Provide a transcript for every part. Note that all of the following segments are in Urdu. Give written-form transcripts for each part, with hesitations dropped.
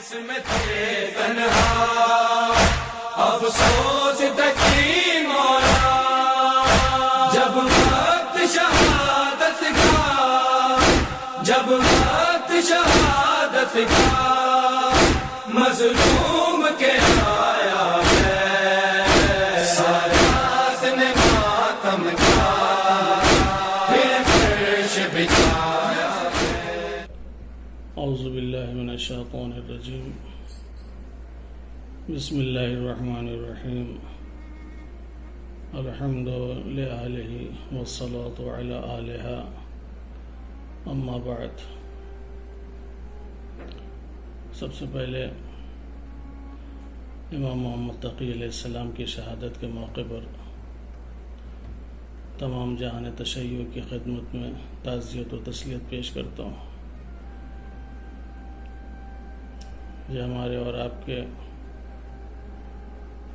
میں تھے تنہا افسوس تکی مولا، جب وقت شہادت کا، جب وقت شہادت کا مظلوم کے آیا ہے، سارات نے ماتم کا پھر فرش بچھایا ہے۔ اعوذ باللہ من الشیطان الرجیم، بسم اللہ الرحمن الرحیم، الحمد للہ والصلاة علی آلہ، اما بعد۔ سب سے پہلے امام محمد تقی علیہ السلام کی شہادت کے موقع پر تمام جہان تشیع کی خدمت میں تعزیت و تسلیت پیش کرتا ہوں۔ یہ ہمارے اور آپ کے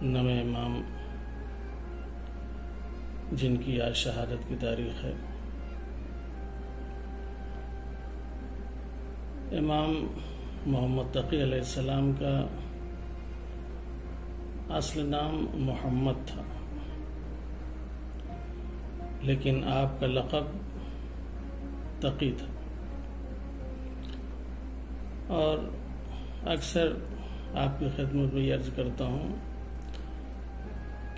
نویں امام جن کی آج شہادت کی تاریخ ہے، امام محمد تقی علیہ السلام کا اصل نام محمد تھا، لیکن آپ کا لقب تقی تھا، اور اکثر آپ کی خدمت میں یہ عرض کرتا ہوں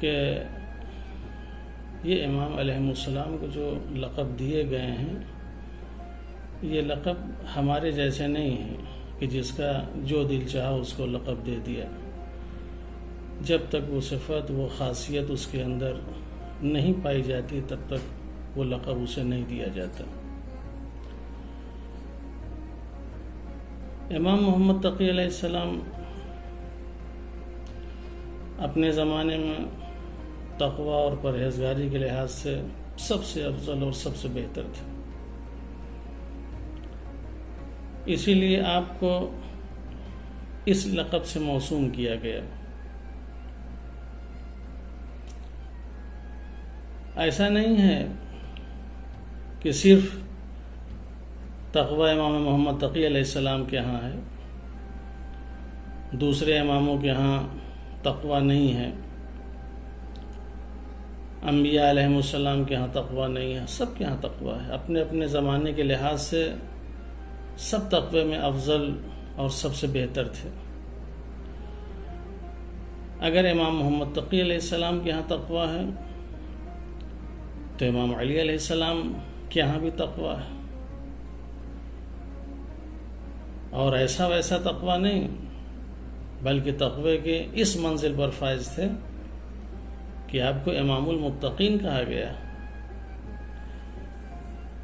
کہ یہ امام علیہ السلام کو جو لقب دیے گئے ہیں، یہ لقب ہمارے جیسے نہیں ہیں کہ جس کا جو دل چاہا اس کو لقب دے دیا۔ جب تک وہ صفت، وہ خاصیت اس کے اندر نہیں پائی جاتی، تب تک وہ لقب اسے نہیں دیا جاتا۔ امام محمد تقی علیہ السلام اپنے زمانے میں تقوی اور پرہیزگاری کے لحاظ سے سب سے افضل اور سب سے بہتر تھے، اسی لیے آپ کو اس لقب سے موسوم کیا گیا۔ ایسا نہیں ہے کہ صرف تقوی امام محمد تقی علیہ السلام کے ہاں ہے، دوسرے اماموں کے ہاں تقوی نہیں ہے، انبیاء علیہ السلام کے ہاں تقوی نہیں ہے، سب کے ہاں تقوی ہے۔ اپنے اپنے زمانے کے لحاظ سے سب تقوی میں افضل اور سب سے بہتر تھے۔ اگر امام محمد تقی علیہ السلام کے ہاں تقوی ہے تو امام علی علیہ السلام کے ہاں بھی تقوی ہے، اور ایسا ویسا تقوی نہیں، بلکہ تقوی کے اس منزل پر فائز تھے کہ آپ کو امام المتقین کہا گیا۔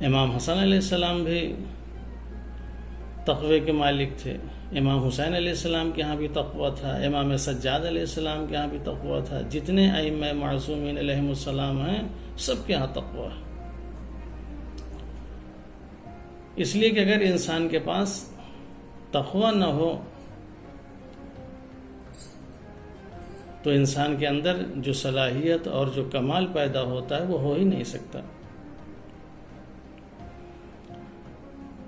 امام حسن علیہ السلام بھی تقوی کے مالک تھے، امام حسین علیہ السلام کے ہاں بھی تقوی تھا، امام سجاد علیہ السلام کے ہاں بھی تقوی تھا، جتنے ائمہ معصومین علیہم السلام ہیں سب کے ہاں تقوی ہے۔ اس لیے کہ اگر انسان کے پاس تقوی نہ ہو تو انسان کے اندر جو صلاحیت اور جو کمال پیدا ہوتا ہے وہ ہو ہی نہیں سکتا۔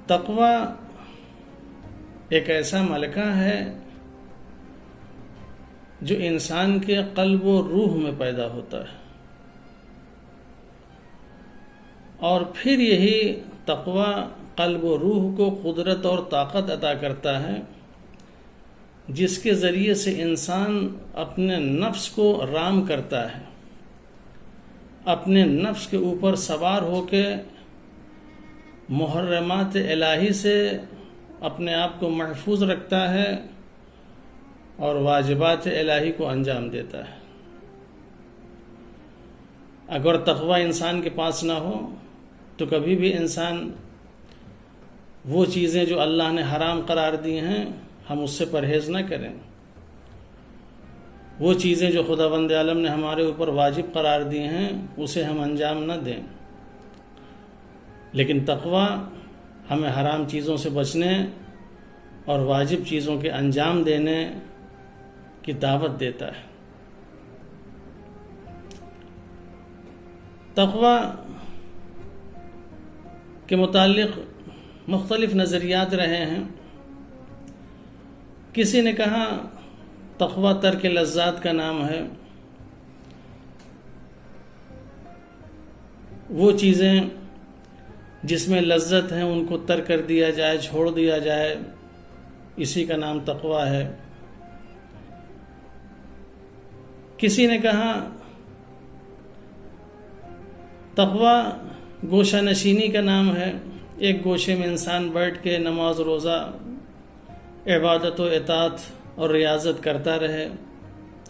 تقوی ایک ایسا ملکہ ہے جو انسان کے قلب و روح میں پیدا ہوتا ہے، اور پھر یہی تقوی قلب و روح کو قدرت اور طاقت عطا کرتا ہے، جس کے ذریعے سے انسان اپنے نفس کو رام کرتا ہے، اپنے نفس کے اوپر سوار ہو کے محرمات الہی سے اپنے آپ کو محفوظ رکھتا ہے اور واجبات الہی کو انجام دیتا ہے۔ اگر تقوی انسان کے پاس نہ ہو تو کبھی بھی انسان وہ چیزیں جو اللہ نے حرام قرار دی ہیں ہم اس سے پرہیز نہ کریں، وہ چیزیں جو خداوند عالم نے ہمارے اوپر واجب قرار دی ہیں اسے ہم انجام نہ دیں، لیکن تقوی ہمیں حرام چیزوں سے بچنے اور واجب چیزوں کے انجام دینے کی دعوت دیتا ہے۔ تقوی کے متعلق مختلف نظریات رہے ہیں کسی نے کہا تقویٰ ترک لذات کا نام ہے، وہ چیزیں جس میں لذت ہیں ان کو ترک کر دیا جائے، چھوڑ دیا جائے، اسی کا نام تقویٰ ہے۔ کسی نے کہا تقویٰ گوشہ نشینی کا نام ہے، ایک گوشے میں انسان بیٹھ کے نماز روزہ، عبادت و اطاعت اور ریاضت کرتا رہے،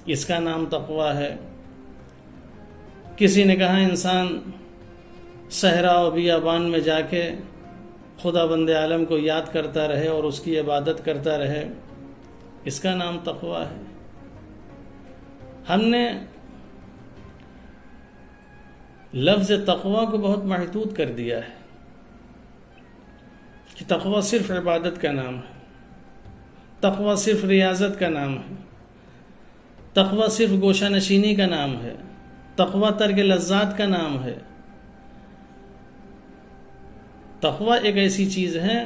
اس کا نام تقویٰ ہے۔ کسی نے کہا انسان صحرا و بیابان میں جا کے خدا بند عالم کو یاد کرتا رہے اور اس کی عبادت کرتا رہے، اس کا نام تقویٰ ہے۔ ہم نے لفظ تقویٰ کو بہت محدود کر دیا ہے کہ تقویٰ صرف عبادت کا نام ہے، تقویٰ صرف ریاضت کا نام ہے، تقویٰ صرف گوشہ نشینی کا نام ہے، تقویٰ ترک لذات کا نام ہے۔ تقویٰ ایک ایسی چیز ہے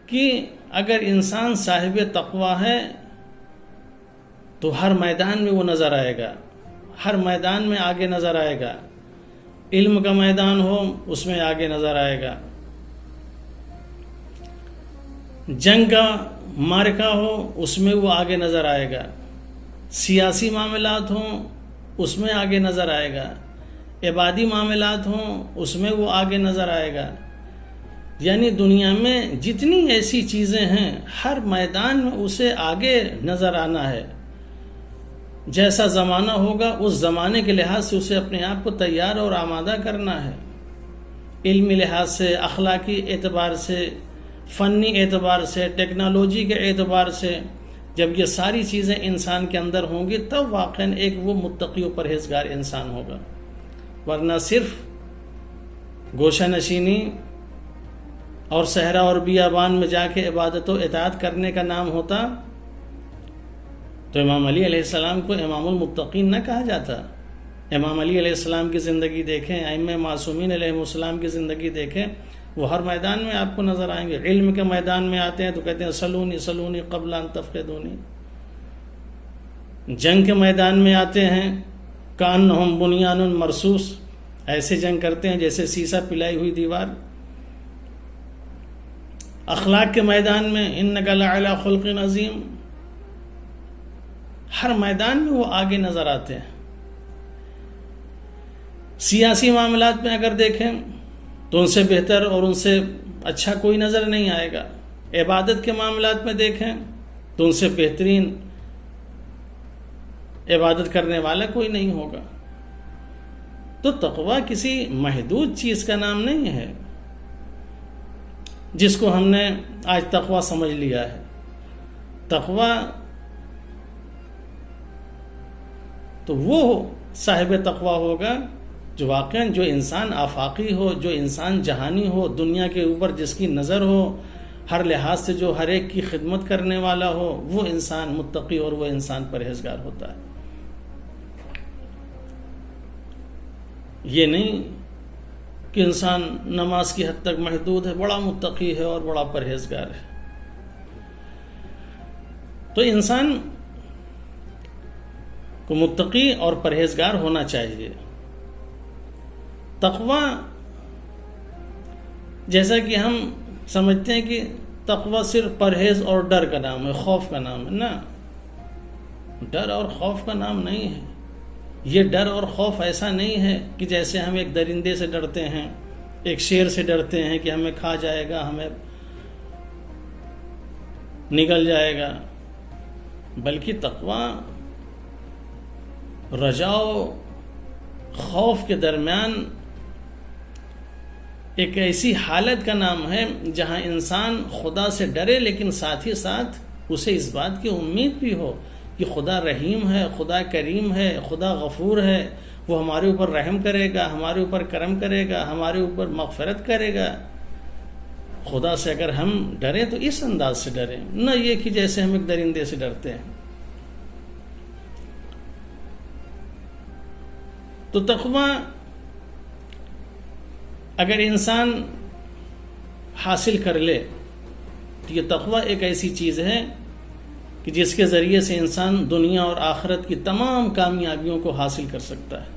کہ اگر انسان صاحب تقویٰ ہے تو ہر میدان میں وہ نظر آئے گا، ہر میدان میں آگے نظر آئے گا۔ علم کا میدان ہو اس میں آگے نظر آئے گا، جنگ کا معرکہ ہو اس میں وہ آگے نظر آئے گا، سیاسی معاملات ہوں اس میں آگے نظر آئے گا، عبادی معاملات ہوں اس میں وہ آگے نظر آئے گا۔ یعنی دنیا میں جتنی ایسی چیزیں ہیں ہر میدان میں اسے آگے نظر آنا ہے۔ جیسا زمانہ ہوگا اس زمانے کے لحاظ سے اسے اپنے آپ کو تیار اور آمادہ کرنا ہے، علمی لحاظ سے، اخلاقی اعتبار سے، فنی اعتبار سے، ٹیکنالوجی کے اعتبار سے۔ جب یہ ساری چیزیں انسان کے اندر ہوں گی تب واقعاً ایک وہ متقی و پرہیزگار انسان ہوگا، ورنہ صرف گوشہ نشینی اور صحرا اور بیابان میں جا کے عبادت و اطاعت کرنے کا نام ہوتا تو امام علی علیہ السلام کو امام المتقین نہ کہا جاتا۔ امام علی علیہ السلام کی زندگی دیکھیں، ائمہ معصومین علیہ السلام کی زندگی دیکھیں، وہ ہر میدان میں آپ کو نظر آئیں گے۔ علم کے میدان میں آتے ہیں تو کہتے ہیں سلونی سلونی قبل ان تفقدونی، جنگ کے میدان میں آتے ہیں کانہم بنیان مرصوص، ایسے جنگ کرتے ہیں جیسے سیسا پلائی ہوئی دیوار۔ اخلاق کے میدان میں انک لعلی خلق عظیم، ہر میدان میں وہ آگے نظر آتے ہیں۔ سیاسی معاملات میں اگر دیکھیں تو ان سے بہتر اور ان سے اچھا کوئی نظر نہیں آئے گا۔ عبادت کے معاملات میں دیکھیں تو ان سے بہترین عبادت کرنے والا کوئی نہیں ہوگا۔ تو تقویٰ کسی محدود چیز کا نام نہیں ہے جس کو ہم نے آج تقویٰ سمجھ لیا ہے۔ تقویٰ تو وہ صاحب تقویٰ ہوگا جو واقعاً جو انسان آفاقی ہو، جو انسان جہانی ہو، دنیا کے اوپر جس کی نظر ہو، ہر لحاظ سے جو ہر ایک کی خدمت کرنے والا ہو، وہ انسان متقی اور وہ انسان پرہیزگار ہوتا ہے۔ یہ نہیں کہ انسان نماز کی حد تک محدود ہے، بڑا متقی ہے اور بڑا پرہیزگار ہے۔ تو انسان کو متقی اور پرہیزگار ہونا چاہیے۔ تقویٰ جیسا کہ ہم سمجھتے ہیں کہ تقویٰ صرف پرہیز اور ڈر کا نام ہے، خوف کا نام ہے، نا، ڈر اور خوف کا نام نہیں ہے۔ یہ ڈر اور خوف ایسا نہیں ہے کہ جیسے ہم ایک درندے سے ڈرتے ہیں، ایک شیر سے ڈرتے ہیں کہ ہمیں کھا جائے گا، ہمیں نگل جائے گا، بلکہ تقویٰ رجا و خوف کے درمیان ایک ایسی حالت کا نام ہے جہاں انسان خدا سے ڈرے لیکن ساتھ ہی ساتھ اسے اس بات کی امید بھی ہو کہ خدا رحیم ہے، خدا کریم ہے، خدا غفور ہے، وہ ہمارے اوپر رحم کرے گا، ہمارے اوپر کرم کرے گا، ہمارے اوپر مغفرت کرے گا۔ خدا سے اگر ہم ڈریں تو اس انداز سے ڈریں، نہ یہ کہ جیسے ہم ایک درندے سے ڈرتے ہیں۔ تو تقویٰ اگر انسان حاصل کر لے تو یہ تقوی ایک ایسی چیز ہے کہ جس کے ذریعے سے انسان دنیا اور آخرت کی تمام کامیابیوں کو حاصل کر سکتا ہے.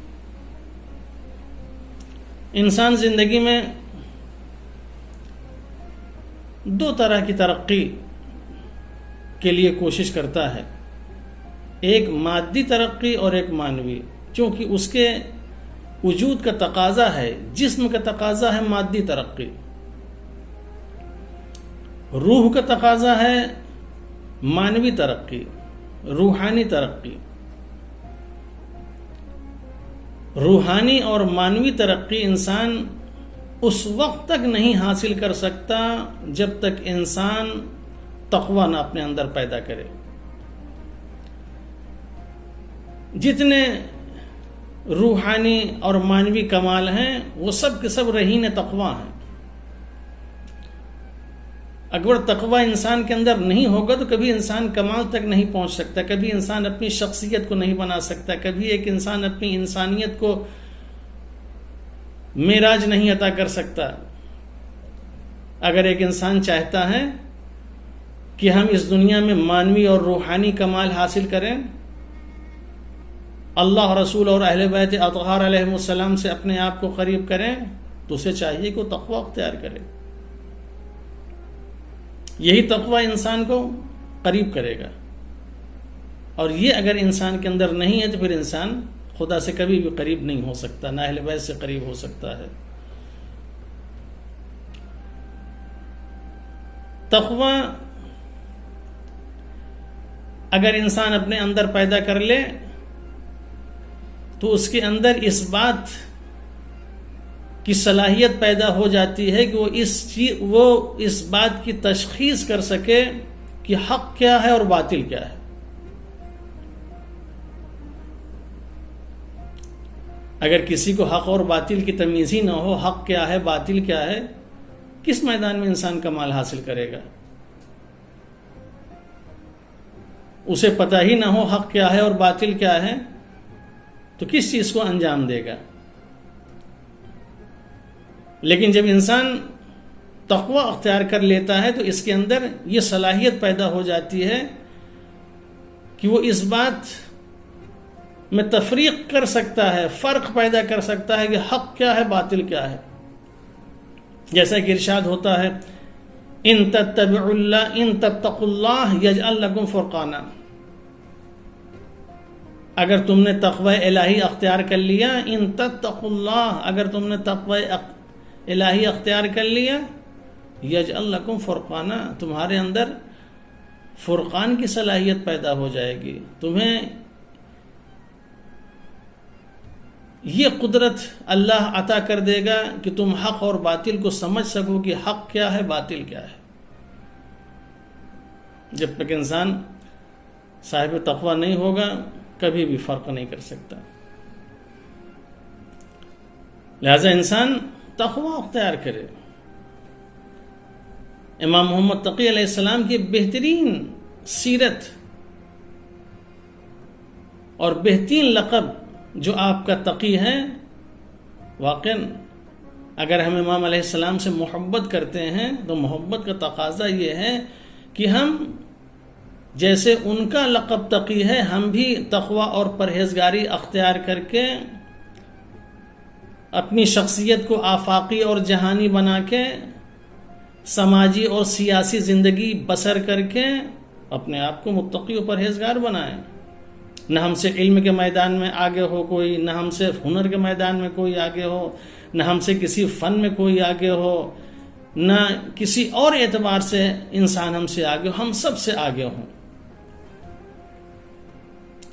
انسان زندگی میں دو طرح کی ترقی کے لیے کوشش کرتا ہے، ایک مادی ترقی اور ایک معنوی، چونکہ اس کے وجود کا تقاضا ہے، جسم کا تقاضا ہے مادی ترقی، روح کا تقاضا ہے معنوی ترقی، روحانی ترقی. روحانی اور معنوی ترقی انسان اس وقت تک نہیں حاصل کر سکتا جب تک انسان تقوی نہ اپنے اندر پیدا کرے. جتنے روحانی اور معنوی کمال ہیں وہ سب کے سب رہین تقوی ہیں. اگر تقوی انسان کے اندر نہیں ہوگا تو کبھی انسان کمال تک نہیں پہنچ سکتا، کبھی انسان اپنی شخصیت کو نہیں بنا سکتا، کبھی ایک انسان اپنی انسانیت کو معراج نہیں عطا کر سکتا. اگر ایک انسان چاہتا ہے کہ ہم اس دنیا میں معنوی اور روحانی کمال حاصل کریں، اللہ رسول اور اہل بیت اطہار علیہ السلام سے اپنے آپ کو قریب کریں، تو اسے چاہیے کہ وہ تقوی اختیار کرے. یہی تقوی انسان کو قریب کرے گا، اور یہ اگر انسان کے اندر نہیں ہے تو پھر انسان خدا سے کبھی بھی قریب نہیں ہو سکتا، نہ اہل بیت سے قریب ہو سکتا ہے. تقوی اگر انسان اپنے اندر پیدا کر لے تو اس کے اندر اس بات کی صلاحیت پیدا ہو جاتی ہے کہ وہ اس بات کی تشخیص کر سکے کہ حق کیا ہے اور باطل کیا ہے. اگر کسی کو حق اور باطل کی تمیز ہی نہ ہو، حق کیا ہے باطل کیا ہے، کس میدان میں انسان کمال حاصل کرے گا؟ اسے پتہ ہی نہ ہو حق کیا ہے اور باطل کیا ہے تو کس چیز کو انجام دے گا؟ لیکن جب انسان تقوی اختیار کر لیتا ہے تو اس کے اندر یہ صلاحیت پیدا ہو جاتی ہے کہ وہ اس بات میں تفریق کر سکتا ہے، فرق پیدا کر سکتا ہے کہ حق کیا ہے باطل کیا ہے. جیسا کہ ارشاد ہوتا ہے ان تتقوا اللہ یجعل لکم فرقانا، اگر تم نے تقوی الہی اختیار کر لیا، ان تتقوا اللہ، اگر تم نے تقوی الہی اختیار کر لیا، یجعل لکم فرقانا، تمہارے اندر فرقان کی صلاحیت پیدا ہو جائے گی. تمہیں یہ قدرت اللہ عطا کر دے گا کہ تم حق اور باطل کو سمجھ سکو کہ حق کیا ہے باطل کیا ہے. جب تک انسان صاحب تقوی نہیں ہوگا کبھی بھی فرق نہیں کر سکتا. لہذا انسان تقوی اختیار کرے. امام محمد تقی علیہ السلام کی بہترین سیرت اور بہترین لقب جو آپ کا تقی ہے، واقعا اگر ہم امام علیہ السلام سے محبت کرتے ہیں تو محبت کا تقاضا یہ ہے کہ ہم جیسے ان کا لقب تقی ہے، ہم بھی تقوی اور پرہیزگاری اختیار کر کے اپنی شخصیت کو آفاقی اور جہانی بنا کے سماجی اور سیاسی زندگی بسر کر کے اپنے آپ کو متقی و پرہیزگار بنائیں. نہ ہم سے علم کے میدان میں آگے ہو کوئی، نہ ہم سے ہنر کے میدان میں کوئی آگے ہو، نہ ہم سے کسی فن میں کوئی آگے ہو، نہ کسی اور اعتبار سے انسان ہم سے آگے ہو، ہم سب سے آگے ہوں.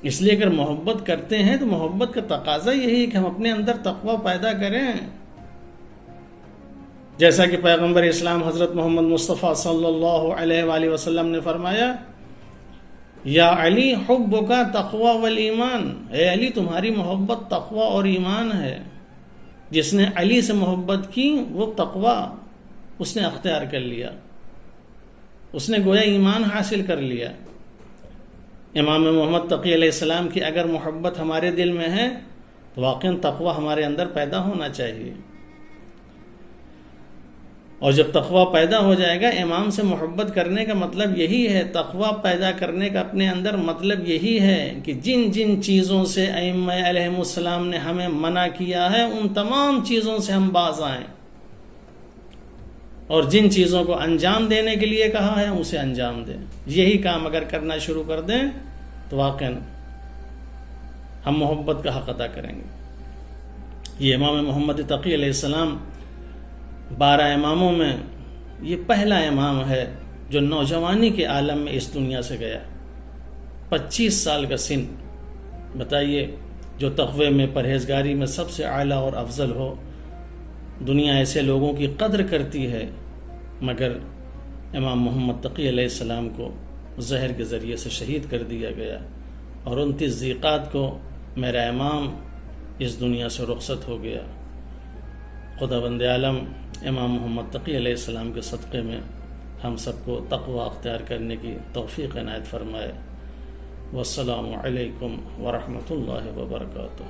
اس لیے اگر محبت کرتے ہیں تو محبت کا تقاضا یہی ہے کہ ہم اپنے اندر تقوی پیدا کریں. جیسا کہ پیغمبر اسلام حضرت محمد مصطفیٰ صلی اللہ علیہ وآلہ وسلم نے فرمایا، یا علی حبک تقوی والایمان، اے علی تمہاری محبت تقوی اور ایمان ہے. جس نے علی سے محبت کی وہ تقوی اس نے اختیار کر لیا، اس نے گویا ایمان حاصل کر لیا. امام محمد تقی علیہ السلام کی اگر محبت ہمارے دل میں ہے تو واقعاً تقوی ہمارے اندر پیدا ہونا چاہیے. اور جب تقوی پیدا ہو جائے گا، امام سے محبت کرنے کا مطلب یہی ہے، تقوی پیدا کرنے کا اپنے اندر مطلب یہی ہے کہ جن جن چیزوں سے ائمہ علیہم السلام نے ہمیں منع کیا ہے ان تمام چیزوں سے ہم باز آئیں، اور جن چیزوں کو انجام دینے کے لیے کہا ہے اسے انجام دیں۔ یہی کام اگر کرنا شروع کر دیں تو واقعاً ہم محبت کا حق ادا کریں گے۔ یہ امام محمد تقی علیہ السلام 12 اماموں میں یہ پہلا امام ہے جو نوجوانی کے عالم میں اس دنیا سے گیا۔ 25 سال کا سن، بتائیے، جو تقوی میں، پرہیزگاری میں سب سے اعلیٰ اور افضل ہو۔ دنیا ایسے لوگوں کی قدر کرتی ہے، مگر امام محمد تقی علیہ السلام کو زہر کے ذریعے سے شہید کر دیا گیا، اور 29 ذیقعت کو میرا امام اس دنیا سے رخصت ہو گیا۔ خداوند عالم امام محمد تقی علیہ السلام کے صدقے میں ہم سب کو تقوی اختیار کرنے کی توفیق عنایت فرمائے۔ والسلام علیکم ورحمۃ اللہ وبرکاتہ۔